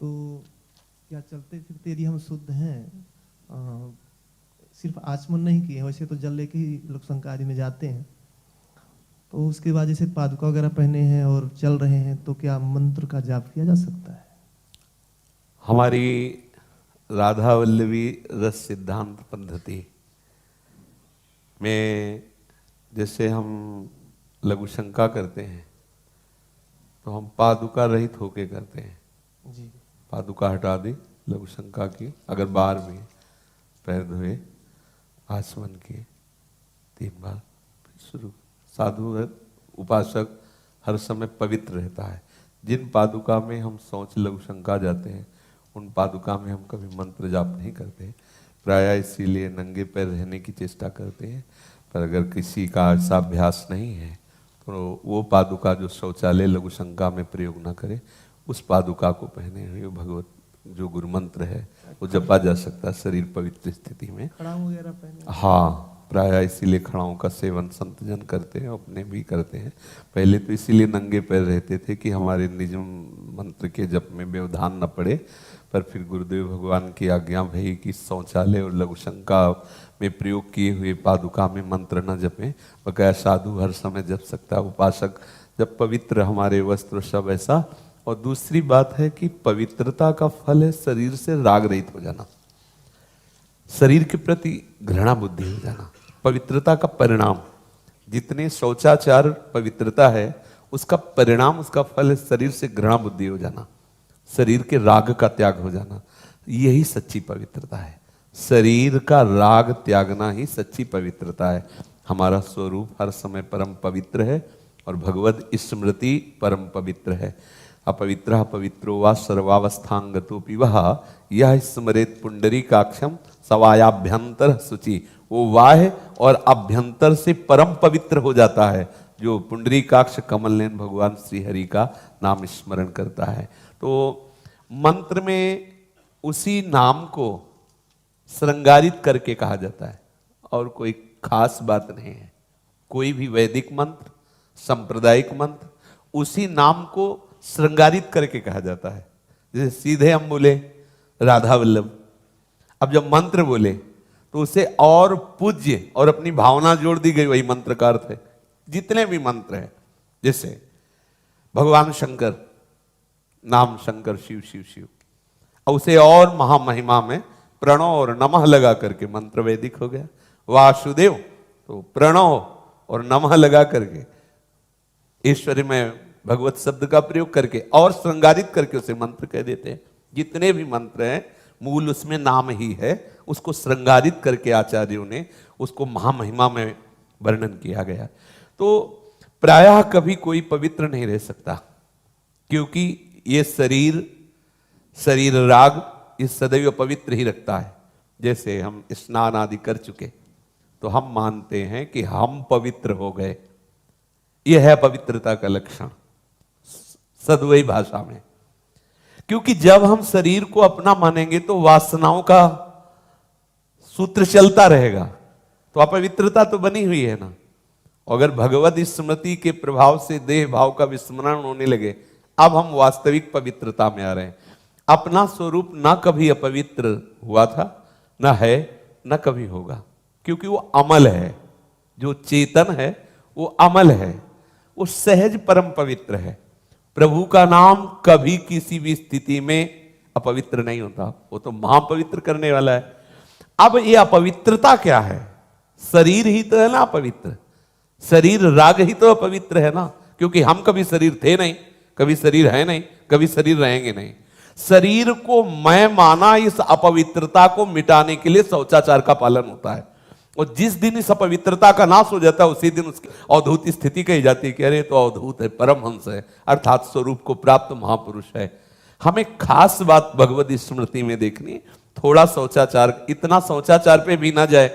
तो क्या चलते फिरते यदि हम शुद्ध हैं, सिर्फ आचमन नहीं किए, वैसे तो जल लेके ही लोग शंका आदि में जाते हैं, तो उसके बाद जैसे पादुका वगैरह पहने हैं और चल रहे हैं, तो क्या मंत्र का जाप किया जा सकता है? हमारी राधा वल्लभी रस सिद्धांत पद्धति में जैसे हम लघु शंका करते हैं तो हम पादुका रहित होके करते हैं जी। पादुका हटा दी लघु शंका की, अगर बाहर भी पैर धोए, आचमन किए 3 बार, फिर शुरू। साधु है, उपासक हर समय पवित्र रहता है। जिन पादुका में हम शौच लघु शंका जाते हैं उन पादुका में हम कभी मंत्र जाप नहीं करते, प्रायः इसीलिए नंगे पैर रहने की चेष्टा करते हैं। पर अगर किसी का ऐसा अभ्यास नहीं है तो वो पादुका जो शौचालय लघु शंका में प्रयोग ना करे, उस पादुका को पहने हुए भगवत जो गुरु मंत्र है वो जपा जा सकता है शरीर पवित्र स्थिति में। खड़ाऊ वगैरह पहने? हाँ, प्रायः इसीलिए खड़ाओं का सेवन संतजन करते हैं, अपने भी करते हैं। पहले तो इसीलिए नंगे पैर रहते थे कि हमारे निज मंत्र के जप में व्यवधान न पड़े, पर फिर गुरुदेव भगवान की आज्ञा भई कि शौचालय और लघु शंका में प्रयोग किए हुए पादुका में मंत्र न जपें, बकाया साधु हर समय जप सकता है, उपासक जब पवित्र हमारे वस्त्र सब ऐसा। और दूसरी बात है कि पवित्रता का फल है शरीर से राग रहित हो जाना, शरीर के प्रति घृणा बुद्धि हो जाना। पवित्रता का परिणाम, जितने शौचाचार पवित्रता है उसका परिणाम, उसका फल है शरीर से घृणा बुद्धि हो जाना, शरीर के राग का त्याग हो जाना। यही सच्ची पवित्रता है, शरीर का राग त्यागना ही सच्ची पवित्रता है। हमारा स्वरूप हर समय परम पवित्र है और भगवद स्मृति परम पवित्र है। अपवित्र पवित्रो वा सर्वावस्थांगतोपि वह यह स्मरेत पुंडरीकाक्षम सवायाभ्यंतर शुचि। वो वाह और अभ्यंतर से परम पवित्र हो जाता है जो पुंडरीकाक्ष कमलनयन भगवान श्री हरि का नाम स्मरण करता है। तो मंत्र में उसी नाम को श्रृंगारित करके कहा जाता है और कोई खास बात नहीं है। कोई भी वैदिक मंत्र, सांप्रदायिक मंत्र, उसी नाम को श्रृंगारित करके कहा जाता है। जैसे सीधे हम बोले राधा वल्लभ, अब जब मंत्र बोले तो उसे और पूज्य और अपनी भावना जोड़ दी गई, वही मंत्र का अर्थ है। जितने भी मंत्र हैं, जैसे भगवान शंकर, नाम शंकर शिव शिव शिव, और उसे और महामहिमा में प्रणव और नमः लगा करके मंत्र वैदिक हो गया। वासुदेव तो प्रणव और नमः लगा करके ईश्वरी में भगवत शब्द का प्रयोग करके और श्रृंगारित करके उसे मंत्र कह देते हैं। जितने भी मंत्र हैं मूल उसमें नाम ही है, उसको श्रृंगारित करके आचार्यों ने उसको महामहिमा में वर्णन किया गया। तो प्रायः कभी कोई पवित्र नहीं रह सकता, क्योंकि ये शरीर राग ये सदैव पवित्र ही रखता है। जैसे हम स्नान आदि कर चुके तो हम मानते हैं कि हम पवित्र हो गए, यह है पवित्रता का लक्षण सद्वैई भाषा में। क्योंकि जब हम शरीर को अपना मानेंगे तो वासनाओं का सूत्र चलता रहेगा, तो अपवित्रता तो बनी हुई है ना। अगर भगवत स्मृति के प्रभाव से देह भाव का विस्मरण होने लगे, अब हम वास्तविक पवित्रता में आ रहे हैं। अपना स्वरूप ना कभी अपवित्र हुआ था, ना है, ना कभी होगा, क्योंकि वो अमल है। जो चेतन है वो अमल है, वो सहज परम पवित्र है। प्रभु का नाम कभी किसी भी स्थिति में अपवित्र नहीं होता, वो तो महापवित्र करने वाला है। अब ये अपवित्रता क्या है? शरीर ही तो है ना अपवित्र, शरीर राग ही तो अपवित्र है ना, क्योंकि हम कभी शरीर थे नहीं, कभी शरीर है नहीं, कभी शरीर रहेंगे नहीं। शरीर को मैं माना, इस अपवित्रता को मिटाने के लिए शौचाचार का पालन होता है। और जिस दिन इस अपवित्रता का नाश हो जाता है उसी दिन उसकी अवधूत स्थिति कही जाती है कि अरे तो अवधूत है, परमहंस है, अर्थात स्वरूप को प्राप्त महापुरुष है। हमें खास बात भगवत स्मृति में देखनी, थोड़ा शौचाचार, इतना शौचाचार पे भी ना जाए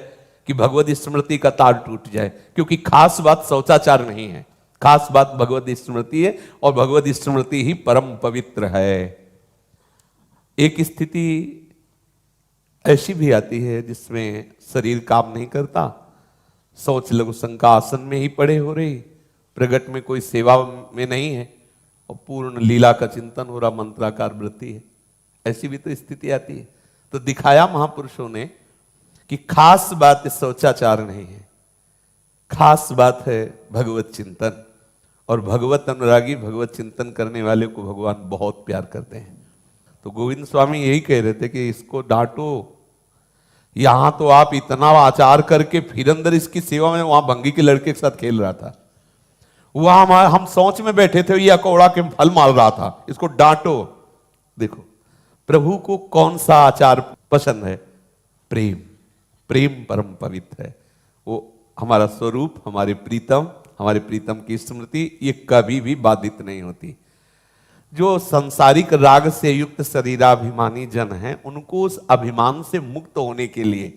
कि भगवत स्मृति का तार टूट जाए, क्योंकि खास बात शौचाचार नहीं है, खास बात भगवत स्मृति है और भगवत स्मृति ही परम पवित्र है। एक स्थिति ऐसी भी आती है जिसमें शरीर काम नहीं करता, शौच लघु शंका आसन में ही पड़े हो रही, प्रगट में कोई सेवा में नहीं है और पूर्ण लीला का चिंतन हो रहा, मंत्राकार वृत्ति है। ऐसी भी तो स्थिति आती है। तो दिखाया महापुरुषों ने कि खास बात शौचाचार नहीं है, खास बात है भगवत चिंतन। और भगवत अनुरागी, भगवत चिंतन करने वाले को भगवान बहुत प्यार करते हैं। तो गोविंद स्वामी यही कह रहे थे कि इसको डांटो, यहां तो आप इतना आचार करके फिर अंदर इसकी सेवा में, वहां भंगी के लड़के के साथ खेल रहा था, वहां हम सोच में बैठे थे, ये अकौड़ा के फल मार रहा था, इसको डांटो। देखो प्रभु को कौन सा आचार पसंद है? प्रेम। प्रेम परम पवित्र है। वो हमारा स्वरूप, हमारे प्रीतम की स्मृति ये कभी भी बाधित नहीं होती। जो सांसारिक राग से युक्त शरीराभिमानी जन हैं, उनको उस अभिमान से मुक्त होने के लिए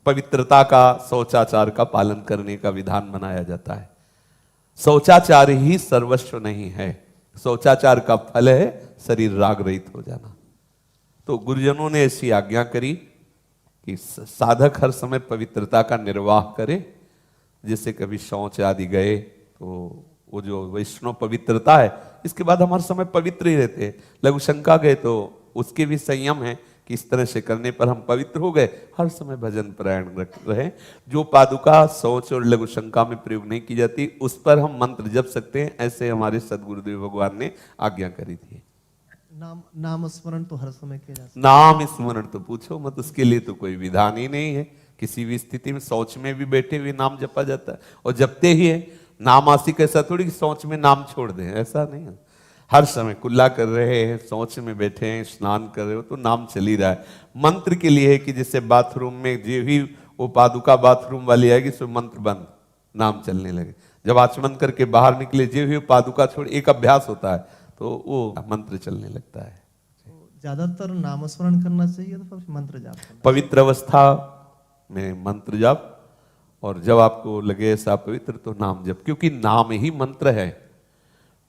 पवित्रता का, शौचाचार का पालन करने का विधान बनाया जाता है। शौचाचार ही सर्वस्व नहीं है, शौचाचार का फल है शरीर राग रहित हो जाना। तो गुरुजनों ने ऐसी आज्ञा करी कि साधक हर समय पवित्रता का निर्वाह करे। जैसे कभी शौच आदि गए तो वो जो वैष्णव पवित्रता है, इसके बाद हम हर समय पवित्र ही रहते हैं। लघु शंका गए तो उसके भी संयम है कि इस तरह से करने पर हम पवित्र हो गए, हर समय भजन परायण रहे। जो पादुका शौच और लघु शंका में प्रयोग नहीं की जाती, उस पर हम मंत्र जप सकते हैं, ऐसे हमारे सदगुरुदेव भगवान ने आज्ञा करी थी। नाम स्मरण तो हर समय किया जा सकता है। नाम स्मरण तो पूछो मत, उसके लिए तो कोई विधान ही नहीं है। किसी भी स्थिति में शौच में भी बैठे हुए नाम जपा जाता है, और जपते ही है। नाम आसिक ऐसा थोड़ी कि शौच में नाम छोड़ दें, ऐसा नहीं है। हर समय कुल्ला कर रहे हैं, शौच में बैठे हैं, स्नान कर रहे हो तो नाम चल ही रहा है। मंत्र के लिए है कि जैसे बाथरूम में जो भी वो पादुका बाथरूम वाली आएगी, सो मंत्र बंद, नाम चलने लगे। जब आचमन करके बाहर निकले, जो भी पादुका छोड़, एक अभ्यास होता है तो वो मंत्र चलने लगता है। तो ज्यादातर नामस्मरण करना चाहिए तो फिर मंत्र जाप करना। पवित्र अवस्था में मंत्र जाप, और जब आपको लगे ऐसा पवित्र तो नाम जप, क्योंकि नाम ही मंत्र है।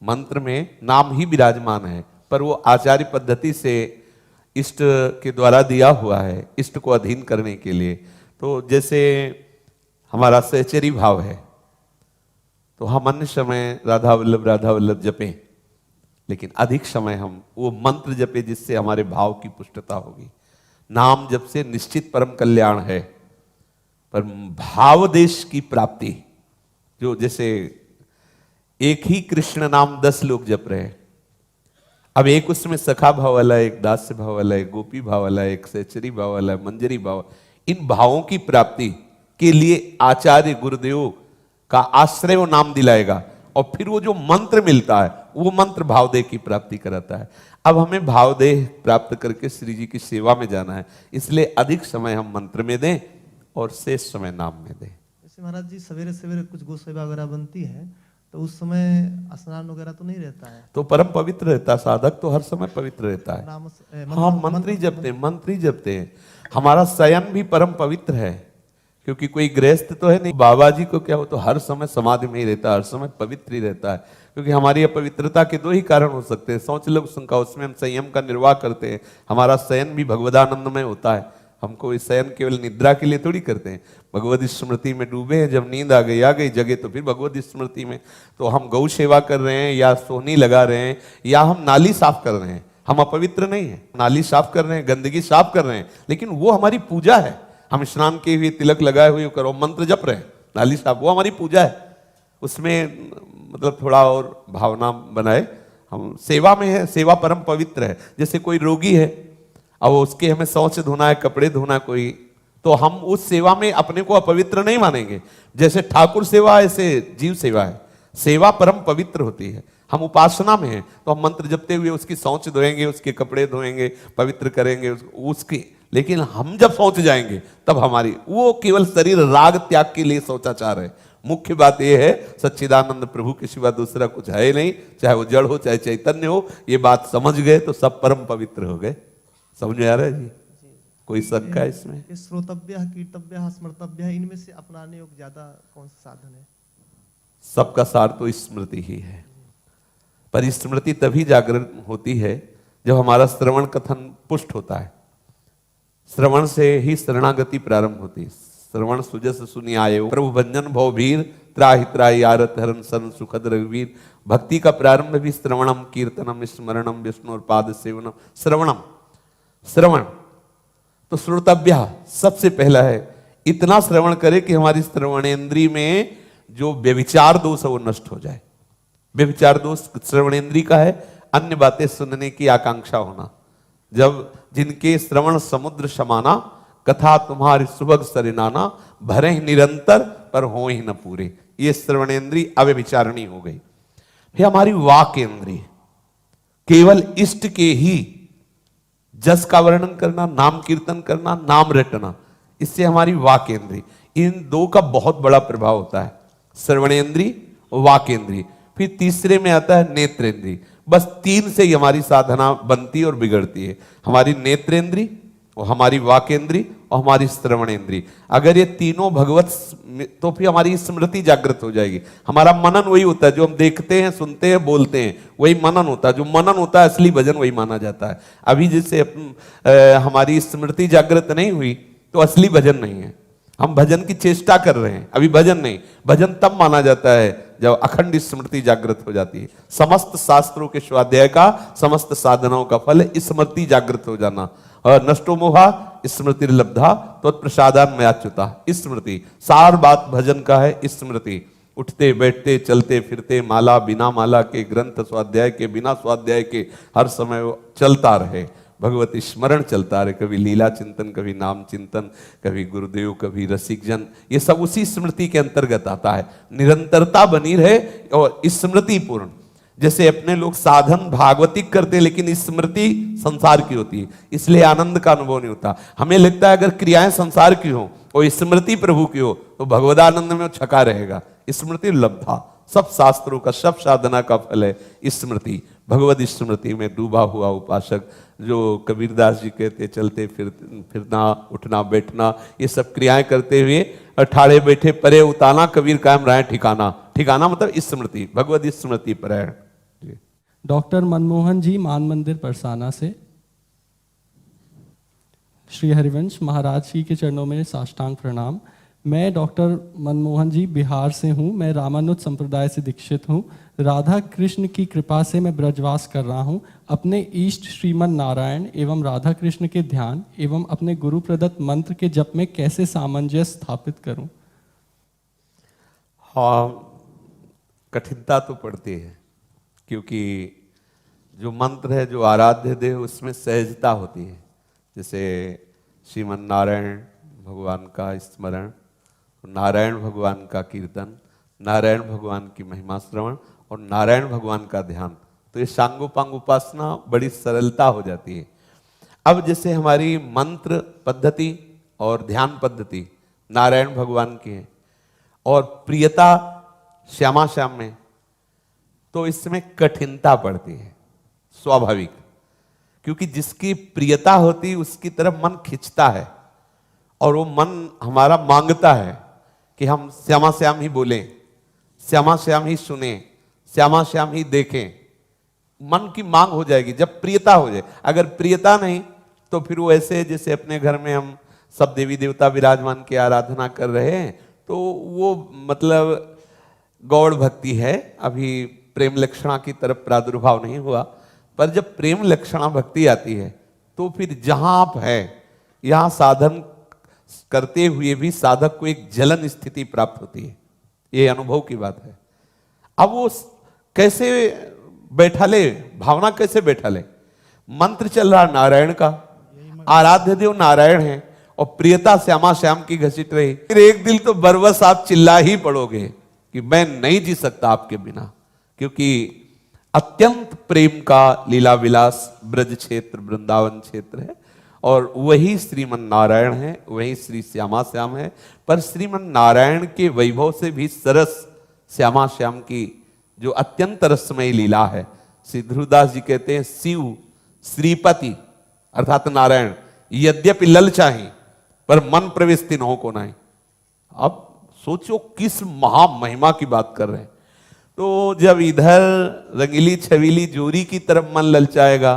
मंत्र में नाम ही विराजमान है, पर वो आचार्य पद्धति से इष्ट के द्वारा दिया हुआ है, इष्ट को अधीन करने के लिए। तो जैसे हमारा सहचरी भाव है, तो हम अन्य समय राधा वल्लभ जपें, लेकिन अधिक समय हम वो मंत्र जपे जिससे हमारे भाव की पुष्टता होगी। नाम जप से निश्चित परम कल्याण है, पर भाव देश की प्राप्ति, जो जैसे एक ही कृष्ण नाम 10 लोग जप रहे हैं, अब एक उसमें सखा भाव वाला, एक दास्य भाव वाला, एक गोपी भाव वाला, एक सहचरी भाव वाला, मंजरी भाव, इन भावों की प्राप्ति के लिए आचार्य गुरुदेव का आश्रय वो नाम दिलाएगा, और फिर वो जो मंत्र मिलता है वो मंत्र भावदेह की प्राप्ति कराता है। अब हमें भावदेह प्राप्त करके श्री जी की सेवा में जाना है, इसलिए अधिक समय हम मंत्र में दें और शेष समय नाम में दें। जैसे महाराज जी सवेरे सवेरे कुछ गो सेवा वगैरह बनती है, तो उस समय स्नान वगैरह तो नहीं रहता है, तो परम पवित्र रहता है। साधक तो हर समय पवित्र रहता है। हाँ, मंत्र ही जपते हैं। हमारा शयन भी परम पवित्र है, क्योंकि कोई गृहस्थ तो है नहीं। बाबा जी को क्या हो, तो हर समय समाधि में ही रहता है, हर समय पवित्र ही रहता है। क्योंकि हमारी अपवित्रता के 2 ही कारण हो सकते हैं, शौच लघु शंका, उसमें हम संयम का निर्वाह करते हैं। हमारा शयन भी भगवदानंद में होता है। हमको इस शयन केवल निद्रा के लिए थोड़ी करते हैं, भगवत स्मृति में डूबे हैं। जब नींद आ गई जगे तो फिर भगवत स्मृति में। तो हम गौ सेवा कर रहे हैं, या सोहनी लगा रहे हैं, या हम नाली साफ कर रहे हैं, हम अपवित्र नहीं है। नाली साफ कर रहे हैं, गंदगी साफ कर रहे हैं, लेकिन वो हमारी पूजा है। हम स्नान के हुए, तिलक लगाए हुए करो, मंत्र जप रहे हैं, नाली साफ, वो हमारी पूजा है। उसमें मतलब थोड़ा और भावना बनाए, हम सेवा में है, सेवा परम पवित्र है। जैसे कोई रोगी है, अब उसके हमें शौच धोना है, कपड़े धोना कोई, तो हम उस सेवा में अपने को अपवित्र नहीं मानेंगे। जैसे ठाकुर सेवा ऐसे जीव सेवा है, सेवा परम पवित्र होती है। हम उपासना में हैं तो हम मंत्र जपते हुए उसकी शौच धोएंगे, उसके कपड़े धोएंगे, पवित्र करेंगे उसकी। लेकिन हम जब शौच जाएंगे तब हमारी वो केवल शरीर राग त्याग के लिए शौचाचार है। मुख्य बात यह है, सच्चिदानंद प्रभु के सिवा दूसरा कुछ है नहीं, चाहे वो जड़ हो चाहे चैतन्य हो। ये बात समझ गए तो सब परम पवित्र हो गए। समझ में आ रहा है जी? कोई शक है इसमें? श्रोतव्य, कीर्तव्य, स्मर्तव्य, इनमें से अपनाने योग्य ज्यादा कौन सा साधन है? सबका सार तो स्मृति ही है, पर स्मृति तभी जागृत होती है जब हमारा श्रवण कथन पुष्ट होता है। श्रवण से ही शरणागति प्रारंभ होती है। श्रवण सुजस सुनि आयो, प्रभु भंजन भव भीर, त्राहि त्राहि आरत हरन सन सुखद रघुवीर। भक्ति का प्रारंभ भी श्रवणम कीर्तनम स्मरणम विष्णुपाद सेवनम। श्रवणम, श्रवण तो श्रोतव्य सबसे पहला है, इतना श्रवण करे कि हमारी श्रवणेन्द्री में जो व्यभिचार दोष है वो नष्ट हो जाए। व्यभिचार दोष श्रवणेन्द्री का है, अन्य बातें सुनने की आकांक्षा होना। जब जिनके श्रवण समुद्र समाना, कथा तुम्हारी सुभग सरिनाना, भरे ही निरंतर पर हो ही न पूरे। ये श्रवणेन्द्री अव्यभिचारणी हो गई। है हमारी वाक इंद्री, केवल इष्ट के ही जस का वर्णन करना, नाम कीर्तन करना, नाम रटना, इससे हमारी वाक इंद्री। इन दो का बहुत बड़ा प्रभाव होता है, श्रवणेन्द्री, वाकेंद्री। फिर तीसरे में आता है नेत्रेंद्री। बस तीन से ही हमारी साधना बनती और बिगड़ती है, हमारी नेत्रेंद्री और हमारी वाकेंद्री और हमारी श्रवणेन्द्री। अगर ये तीनों भगवत, तो फिर हमारी स्मृति जागृत हो जाएगी। हमारा मनन वही होता है जो हम देखते हैं, सुनते हैं, बोलते हैं, वही मनन होता है। जो मनन होता है असली भजन वही माना जाता है। अभी जैसे हमारी स्मृति जागृत नहीं हुई तो असली भजन नहीं है। हम भजन की चेष्टा कर रहे हैं, अभी भजन नहीं। भजन तब माना जाता है जब अखंड स्मृति जागृत हो जाती है। समस्त शास्त्रों के स्वाध्याय का, समस्त साधनाओं का फल स्मृति जागृत हो जाना। और नष्टो मोहा स्मृति लब्धा तो प्रसादान मयाच्युता। स्मृति सार बात भजन का है। स्मृति उठते बैठते चलते फिरते, माला बिना माला के, ग्रंथ स्वाध्याय के बिना स्वाध्याय के, हर समय वो चलता रहे, भगवती स्मरण चलता रहे। कभी लीला चिंतन, कभी नाम चिंतन, कभी गुरुदेव, कभी रसिक जन, ये सब उसी स्मृति के अंतर्गत आता है। निरंतरता बनी रहे और स्मृति पूर्ण। जैसे अपने लोग साधन भागवतिक करते हैं लेकिन स्मृति संसार की होती है, इसलिए आनंद का अनुभव नहीं होता। हमें लगता है अगर क्रियाएं संसार की हो और स्मृति प्रभु की हो तो भगवदानंद में वो छका रहेगा। स्मृति लब्धा, सब शास्त्रों का, सब साधना का फल है स्मृति। भगवत स्मृति में डूबा हुआ उपासक, जो कबीरदास जी कहते चलते फिरना, उठना बैठना, ये सब क्रियाएं करते हुए ठाड़े बैठे परे उताना, कबीर कायम रहे ठिकाना। ठिकाना मतलब स्मृति, भगवत स्मृति पर है। डॉक्टर मनमोहन जी, मान मंदिर परसाना से। श्री हरिवंश महाराज जी के चरणों में साष्टांग प्रणाम। मैं डॉक्टर मनमोहन जी बिहार से हूँ। मैं रामानुज संप्रदाय से दीक्षित हूँ। राधा कृष्ण की कृपा से मैं ब्रजवास कर रहा हूँ। अपने इष्ट श्रीमन नारायण एवं राधा कृष्ण के ध्यान एवं अपने गुरु प्रदत्त मंत्र के जप में कैसे सामंजस्य स्थापित करूँ? हाँ, कठिनता तो पड़ती है, क्योंकि जो मंत्र है, जो आराध्य देह, उसमें सहजता होती है। जैसे श्रीमन नारायण भगवान का स्मरण, नारायण भगवान का कीर्तन, नारायण भगवान की महिमा श्रवण और नारायण भगवान का ध्यान, तो ये सांगोपांग उपासना बड़ी सरलता हो जाती है। अब जैसे हमारी मंत्र पद्धति और ध्यान पद्धति नारायण भगवान की है और प्रियता श्यामा श्याम में, तो इसमें कठिनता पड़ती है स्वाभाविक, क्योंकि जिसकी प्रियता होती उसकी तरफ मन खिंचता है और वो मन हमारा मांगता है कि हम श्यामा श्याम ही बोलें, श्यामा श्याम ही सुने, श्यामा श्याम ही देखें। मन की मांग हो जाएगी जब प्रियता हो जाए। अगर प्रियता नहीं तो फिर वो ऐसे जैसे अपने घर में हम सब देवी देवता विराजमान की आराधना कर रहे हैं, तो वो मतलब गौड़ भक्ति है, अभी प्रेम लक्षणा की तरफ प्रादुर्भाव नहीं हुआ। पर जब प्रेम लक्षणा भक्ति आती है तो फिर जहां आप हैं, यहां साधन करते हुए भी साधक को एक जलन स्थिति प्राप्त होती है। ये अनुभव की बात है। अब वो कैसे बैठा ले, भावना कैसे बैठा ले? मंत्र चल रहा नारायण का, आराध्य देव नारायण है और प्रियता श्यामा श्याम की घसीट रही। फिर एक दिल तो बरबस आप चिल्ला ही पड़ोगे कि मैं नहीं जी सकता आपके बिना, क्योंकि अत्यंत प्रेम का लीला विलास ब्रज क्षेत्र, वृंदावन क्षेत्र है और वही श्रीमन नारायण है, वही श्री श्यामा श्याम है। पर श्रीमन नारायण के वैभव से भी सरस श्यामा श्याम की जो अत्यंत रसमयी लीला है। श्री ध्रुवदास जी कहते हैं, शिव श्रीपति अर्थात नारायण यद्यपि ललचाही पर मन प्रवेश तिन्हों को नहीं। अब सोचो किस महामहिमा की बात कर रहे हैं। तो जब इधर रंगीली छबीली जोरी की तरफ मन ललचाएगा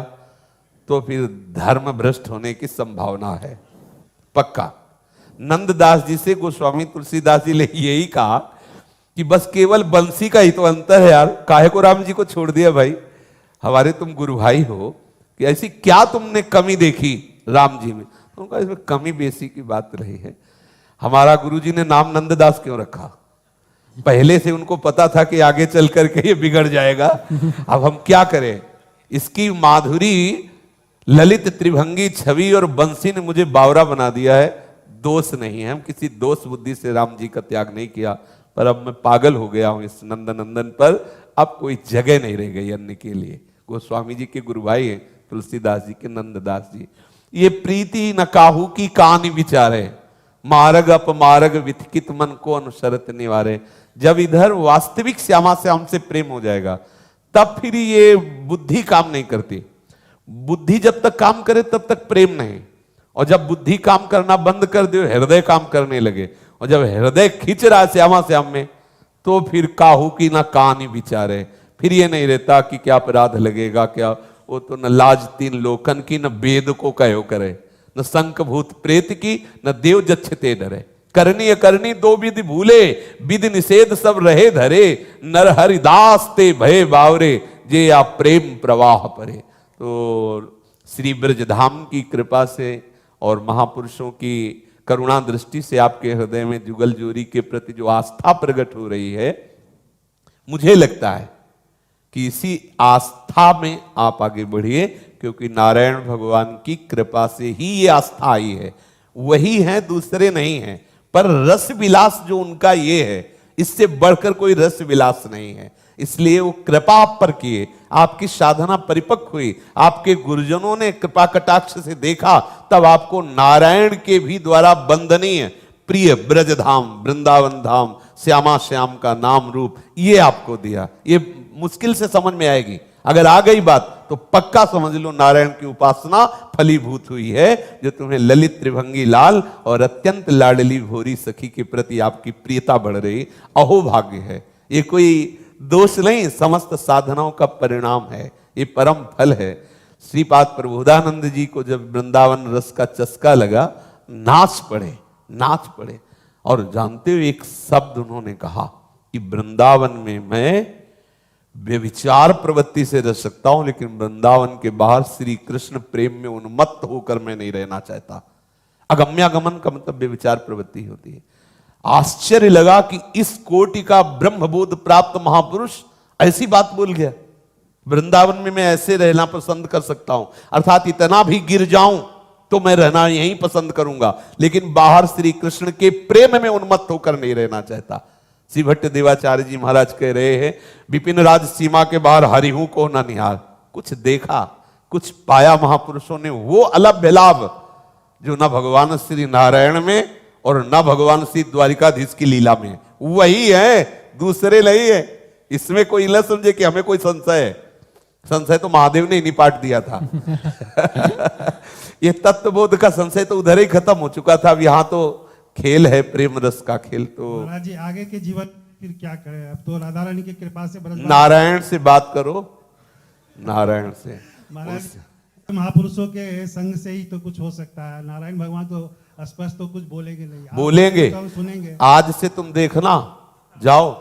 तो फिर धर्म भ्रष्ट होने की संभावना है, पक्का। नंददास जी से गोस्वामी तुलसीदास जी ने यही कहा कि बस केवल बंसी का ही तो अंतर है यार, काहे को राम जी को छोड़ दिया भाई, हमारे तुम गुरु भाई हो, कि ऐसी क्या तुमने कमी देखी राम जी में। तो उनका इसमें कमी बेसी की बात रही है। हमारा गुरु जी ने नाम नंददास क्यों रखा? पहले से उनको पता था कि आगे चल करके ये बिगड़ जाएगा। अब हम क्या करें, इसकी माधुरी ललित त्रिभंगी छवि और बंसी ने मुझे बावरा बना दिया है। दोष नहीं है, हम किसी दोष बुद्धि से राम जी का त्याग नहीं किया, पर अब मैं पागल हो गया हूं इस नंदन पर, अब कोई जगह नहीं रह गई अन्य के लिए। गोस्वामी जी के गुरु भाई हैं तुलसीदास जी के नंददास जी। ये प्रीति न काहू की कानि विचारे, मार्ग अपमार्ग विथकित मन को अनुसरत निवारे। जब इधर वास्तविक श्यामा श्याम से प्रेम हो जाएगा तब फिर ये बुद्धि काम नहीं करती। बुद्धि जब तक काम करे तब तक प्रेम नहीं, और जब बुद्धि काम करना बंद कर दे हृदय काम करने लगे, और जब हृदय खींच रहा है श्यामा श्याम में तो फिर काहू की ना कानी विचारे। फिर ये नहीं रहता कि क्या अपराध लगेगा, क्या वो तो न लाज तीन लोकन की, न वेद को कहो करे, न शंख भूत प्रेत की, न देव जच्छते डरे। करनी अकरनी दो विधि भूले, विधि निषेध सब रहे धरे। नर हरिदास ते भय बावरे, जे या प्रेम प्रवाह परे। तो श्री ब्रजधाम की कृपा से और महापुरुषों की करुणा दृष्टि से आपके हृदय में जुगल जोरी के प्रति जो आस्था प्रकट हो रही है, मुझे लगता है कि इसी आस्था में आप आगे बढ़िए, क्योंकि नारायण भगवान की कृपा से ही ये आस्था आई है। वही है, दूसरे नहीं है। पर रस विलास जो उनका ये है, इससे बढ़कर कोई रस विलास नहीं है। इसलिए वो कृपा आप पर किए, आपकी साधना परिपक्व हुई, आपके गुरुजनों ने कृपा कटाक्ष से देखा, तब आपको नारायण के भी द्वारा वंदनीय प्रिय ब्रजधाम वृंदावन धाम श्यामा श्याम का नाम रूप ये आपको दिया। ये मुश्किल से समझ में आएगी, अगर आ गई बात तो पक्का समझ लो नारायण की उपासना फलीभूत हुई है, जो तुम्हें ललित त्रिभंगी लाल और अत्यंत लाडली भोरी सखी के प्रति आपकी प्रियता बढ़ रही, अहो भाग्य है। ये कोई दोष नहीं, समस्त साधनाओं का परिणाम है, ये परम फल है। श्रीपाद प्रबोधानंद जी को जब वृंदावन रस का चस्का लगा, नाच पड़े, और जानते हो एक शब्द उन्होंने कहा कि वृंदावन में मैं व्यभिचार प्रवृत्ति से रह सकता हूं, लेकिन वृंदावन के बाहर श्री कृष्ण प्रेम में उन्मत्त होकर मैं नहीं रहना चाहता। अगम्यागमन का मतलब व्यभिचार प्रवृत्ति होती है। आश्चर्य लगा कि इस कोटि का ब्रह्मबोध प्राप्त महापुरुष ऐसी बात बोल गया, वृंदावन में मैं ऐसे रहना पसंद कर सकता हूं, अर्थात इतना भी गिर जाऊं तो मैं रहना यहीं पसंद करूंगा, लेकिन बाहर श्री कृष्ण के प्रेम में उन्मत्त होकर नहीं रहना चाहता। श्री भट्ट देवाचार्य जी महाराज कह रहे हैं, विपिन राज सीमा के बाहर हरिहू को न निहार। कुछ देखा, कुछ पाया महापुरुषों ने, वो अलभ्य लाभ जो न भगवान श्री नारायण में और न भगवान श्री द्वारिकाधीश की लीला में, वही है, दूसरे नहीं है। इसमें कोई न समझे कि हमें कोई संशय है, संशय तो महादेव ने ही निपाट दिया था। ये तत्वबोध का संशय तो उधर ही खत्म हो चुका था। अब यहाँ तो खेल है, प्रेम रस का खेल। तो महाराज जी आगे के जीवन फिर क्या करें? अब तो राधा रानी की कृपा से नारायण से बात करो, नारायण से। महाराज महापुरुषों के संग से ही तो कुछ हो सकता है। नारायण भगवान तो स्पष्ट तो कुछ बोलेंगे नहीं, बोलेंगे तो सुनेंगे। आज से तुम देखना, जाओ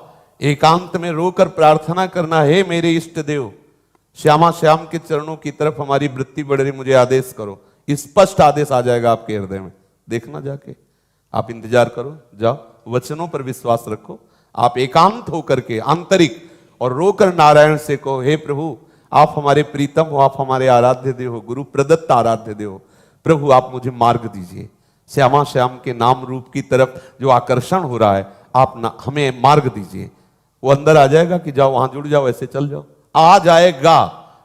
एकांत में रोकर प्रार्थना करना, हे मेरे इष्ट देव, श्यामा श्याम के चरणों की तरफ हमारी वृत्ति बढ़ रही, मुझे आदेश करो। स्पष्ट आदेश आ जाएगा आपके हृदय में, देखना जाके। आप इंतजार करो, जाओ, वचनों पर विश्वास रखो। आप एकांत होकर के आंतरिक और रोकर नारायण से कहो, हे प्रभु आप हमारे प्रीतम हो, आप हमारे आराध्य देव हो, गुरु प्रदत्त आराध्य देव हो, प्रभु आप मुझे मार्ग दीजिए। श्यामा श्याम के नाम रूप की तरफ जो आकर्षण हो रहा है, आप हमें मार्ग दीजिए। वो अंदर आ जाएगा कि जाओ वहां जुड़ जाओ, ऐसे चल जाओ, आ जाएगा।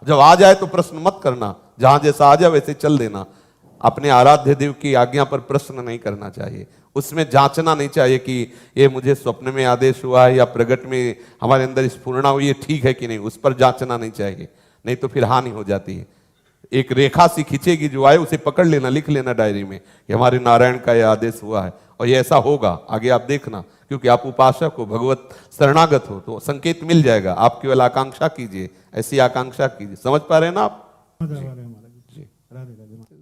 जब आ जाए तो प्रश्न मत करना, जहां जैसा आ जाए वैसे चल देना। अपने आराध्य देव की आज्ञा पर प्रश्न नहीं करना चाहिए, उसमें जांचना नहीं चाहिए कि ये मुझे स्वप्न में आदेश हुआ है या प्रगट में हमारे अंदर स्फुरणा हुई है, ठीक है कि नहीं, उस पर जांचना नहीं चाहिए, नहीं तो फिर हानि हो जाती है। एक रेखा सी खींचेगी जो आए उसे पकड़ लेना, लिख लेना डायरी में कि हमारे नारायण का यह आदेश हुआ है, और ये ऐसा होगा। आगे आप देखना, क्योंकि आप उपासक हो, भगवत शरणागत हो, तो संकेत मिल जाएगा। आप केवल आकांक्षा कीजिए, ऐसी आकांक्षा कीजिए। समझ पा रहे हैं ना आप? राधे राधे।